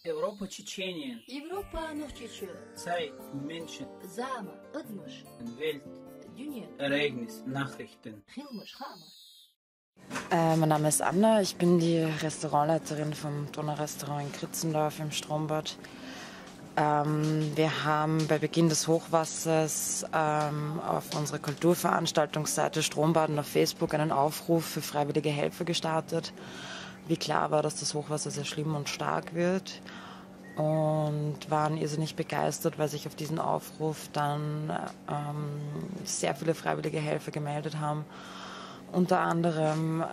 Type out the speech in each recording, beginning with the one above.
Europa Tschetschenien. Европа Норчичу. Zeit, Menschen. Zama, Udmush. Welt. Dünya. Ereignis, Nachrichten. Hilmush, Hama. Mein Name ist Anna, ich bin die Restaurantleiterin vom Donaurestaurant in Kritzendorf im Strombad. Wir haben bei Beginn des Hochwassers auf unserer Kulturveranstaltungsseite Strombaden auf Facebook einen Aufruf für freiwillige Helfer gestartet. Wie klar war, dass das Hochwasser sehr schlimm und stark wird, und waren irrsinnig begeistert, weil sich auf diesen Aufruf dann sehr viele freiwillige Helfer gemeldet haben. Unter anderem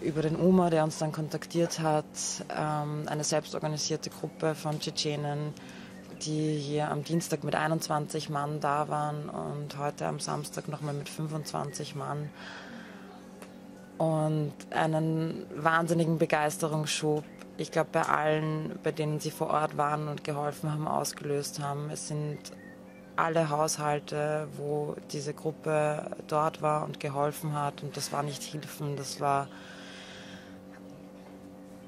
über den UMA, der uns dann kontaktiert hat, eine selbstorganisierte Gruppe von Tschetschenen, die hier am Dienstag mit 21 Mann da waren und heute am Samstag nochmal mit 25 Mann. Und einen wahnsinnigen Begeisterungsschub, ich glaube, bei allen, bei denen sie vor Ort waren und geholfen haben, ausgelöst haben. Es sind alle Haushalte, wo diese Gruppe dort war und geholfen hat. Und das war nicht Hilfen, das war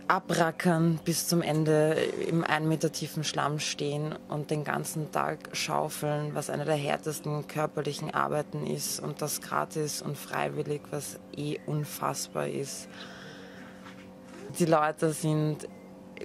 Abrackern bis zum Ende, im 1 Meter tiefen Schlamm stehen und den ganzen Tag schaufeln, was eine der härtesten körperlichen Arbeiten ist, und das gratis und freiwillig, was unfassbar ist. Die Leute sind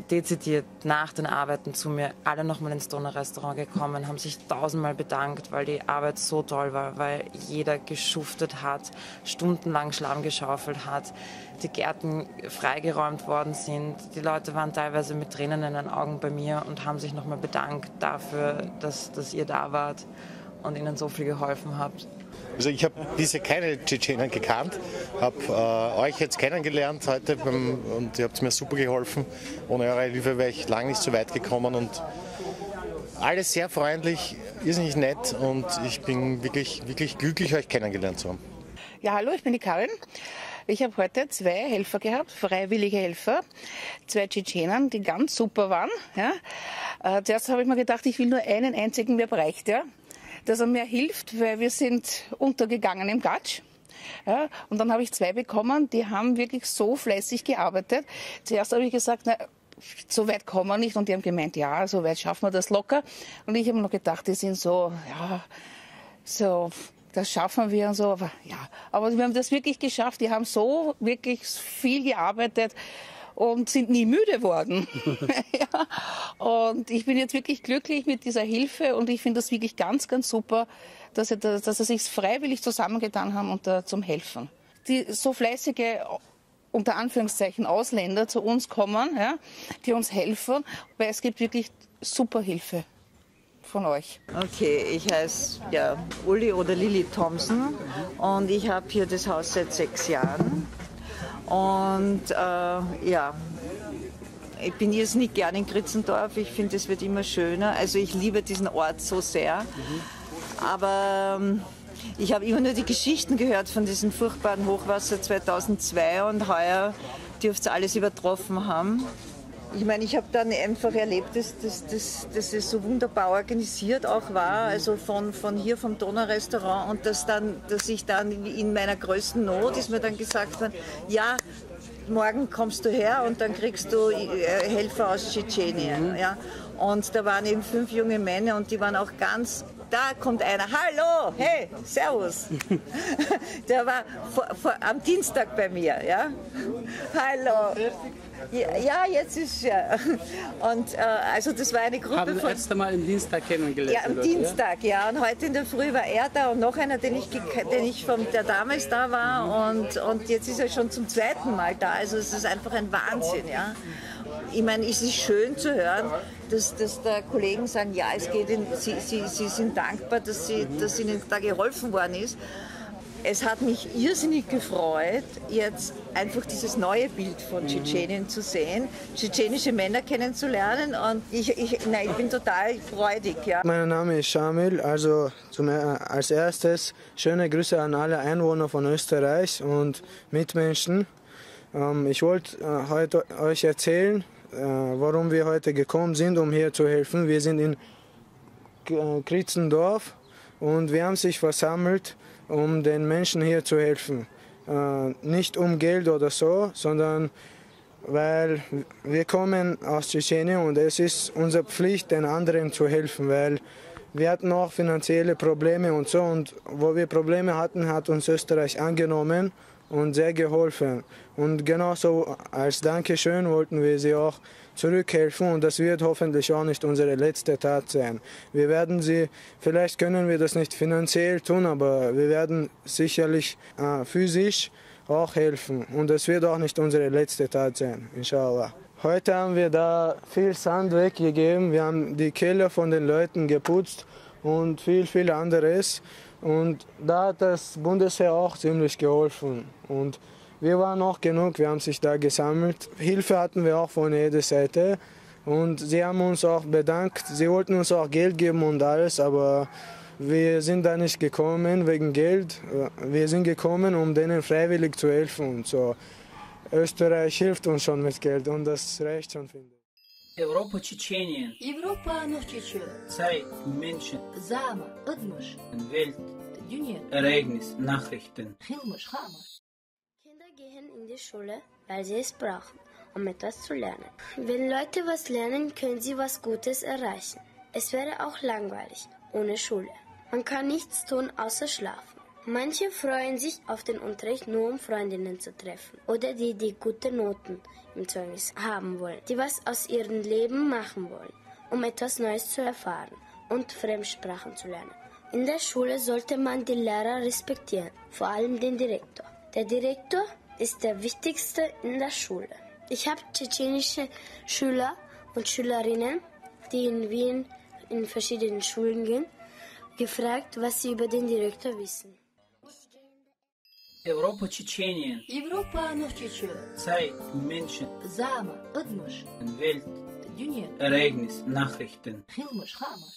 dezidiert nach den Arbeiten zu mir alle nochmal ins Donaurestaurant gekommen, haben sich 1000-mal bedankt, weil die Arbeit so toll war, weil jeder geschuftet hat, stundenlang Schlamm geschaufelt hat, die Gärten freigeräumt worden sind. Die Leute waren teilweise mit Tränen in den Augen bei mir und haben sich nochmal bedankt dafür, dass ihr da wart und ihnen so viel geholfen habt. Also ich habe bisher keine Tschetschenen gekannt, habe euch jetzt kennengelernt heute und ihr habt mir super geholfen. Ohne eure Hilfe wäre ich lange nicht so weit gekommen, und alles sehr freundlich, irrsinnig nett, und ich bin wirklich, wirklich glücklich, euch kennengelernt zu haben. Ja, hallo, ich bin die Karin. Ich habe heute 2 Helfer gehabt, freiwillige Helfer, 2 Tschetschenen, die ganz super waren. Ja. Zuerst habe ich mir gedacht, ich will nur einen einzigen, wer reicht, ja, dass er mir hilft, weil wir sind untergegangen im Gatsch. Ja, und dann habe ich 2 bekommen, die haben wirklich so fleißig gearbeitet. Zuerst habe ich gesagt, na, so weit kommen wir nicht, und die haben gemeint, ja, so weit schaffen wir das locker. Und ich habe noch gedacht, die sind so, ja, so, das schaffen wir und so. Aber wir haben das wirklich geschafft. Die haben so wirklich viel gearbeitet und sind nie müde worden. Ja. Und ich bin jetzt wirklich glücklich mit dieser Hilfe, und ich finde das wirklich ganz, ganz super, dass sie sich freiwillig zusammengetan haben und zum Helfen. Die so fleißige, unter Anführungszeichen, Ausländer zu uns kommen, ja, die uns helfen, weil es gibt wirklich super Hilfe von euch. Okay, ich heiße Uli oder Lili Thompson, und ich habe hier das Haus seit 6 Jahren. Und ich bin irrsinnig gern in Kritzendorf. Ich finde, es wird immer schöner. Also ich liebe diesen Ort so sehr. Aber ich habe immer nur die Geschichten gehört von diesem furchtbaren Hochwasser 2002, und heuer dürfte es alles übertroffen haben. Ich meine, ich habe dann einfach erlebt, dass es so wunderbar organisiert auch war, also von hier vom Donaurestaurant, und dass ich dann in meiner größten Not ist mir dann gesagt worden, ja, morgen kommst du her und dann kriegst du Helfer aus Tschetschenien. Ja. Und da waren eben 5 junge Männer, und die waren auch ganz, da kommt einer, hallo, hey, servus. Der war am Dienstag bei mir, ja. Hallo. Ja, jetzt ist ja. Und also das war eine Gruppe Haben von... letztes Mal am Dienstag kennengelernt? Ja, am Dienstag, ja. Und heute in der Früh war er da und noch einer, der damals da war. Und jetzt ist er schon zum 2. Mal da. Also es ist einfach ein Wahnsinn, ja. Ich meine, es ist schön zu hören, dass da Kollegen sagen, ja, es geht ihnen, sie sind dankbar, dass ihnen da geholfen worden ist. Es hat mich irrsinnig gefreut, jetzt einfach dieses neue Bild von Tschetschenien zu sehen, tschetschenische Männer kennenzulernen, und ich bin total freudig. Ja. Mein Name ist Shamil, also als erstes schöne Grüße an alle Einwohner von Österreich und Mitmenschen. Ich wollte heute euch erzählen, warum wir heute gekommen sind, um hier zu helfen. Wir sind in Kritzendorf, und wir haben sich versammelt, um den Menschen hier zu helfen. Nicht um Geld oder so, sondern weil wir kommen aus Tschetschenien und es ist unsere Pflicht, den anderen zu helfen, weil wir hatten auch finanzielle Probleme und so, und wo wir Probleme hatten, hat uns Österreich angenommen und sehr geholfen. Und genauso als Dankeschön wollten wir sie auch zurückhelfen, und das wird hoffentlich auch nicht unsere letzte Tat sein. Wir werden sie, vielleicht können wir das nicht finanziell tun, aber wir werden sicherlich physisch auch helfen, und das wird auch nicht unsere letzte Tat sein, inshallah. Heute haben wir da viel Sand weggegeben, wir haben die Keller von den Leuten geputzt und viel anderes. Und da hat das Bundesheer auch ziemlich geholfen. Und wir waren auch genug, wir haben sich da gesammelt. Hilfe hatten wir auch von jeder Seite. Und sie haben uns auch bedankt, sie wollten uns auch Geld geben und alles, aber wir sind da nicht gekommen wegen Geld. Wir sind gekommen, um denen freiwillig zu helfen und so. Österreich hilft uns schon mit Geld und das reicht schon, finde ich. Europa, Tschetschenien, Европа ночью. Zeit, Menschen, Zama, Udmush. Welt, Dünya. Ereignis, Nachrichten. Hilmush, Hama. Kinder gehen in die Schule, weil sie es brauchen, um etwas zu lernen. Wenn Leute was lernen, können sie was Gutes erreichen. Es wäre auch langweilig ohne Schule. Man kann nichts tun, außer schlafen. Manche freuen sich auf den Unterricht nur, um Freundinnen zu treffen. Oder die gute Noten im Zeugnis haben wollen. Die was aus ihrem Leben machen wollen, um etwas Neues zu erfahren und Fremdsprachen zu lernen. In der Schule sollte man die Lehrer respektieren, vor allem den Direktor. Der Direktor ist der wichtigste in der Schule. Ich habe tschetschenische Schüler und Schülerinnen, die in Wien in verschiedenen Schulen gehen, gefragt, was sie über den Direktor wissen. Europa, Tschetschenien, Европа ночью. Zeit, Menschen, Zama, Udmush. Welt, Dünya. Ereignis, Nachrichten. Hilmush, Hama.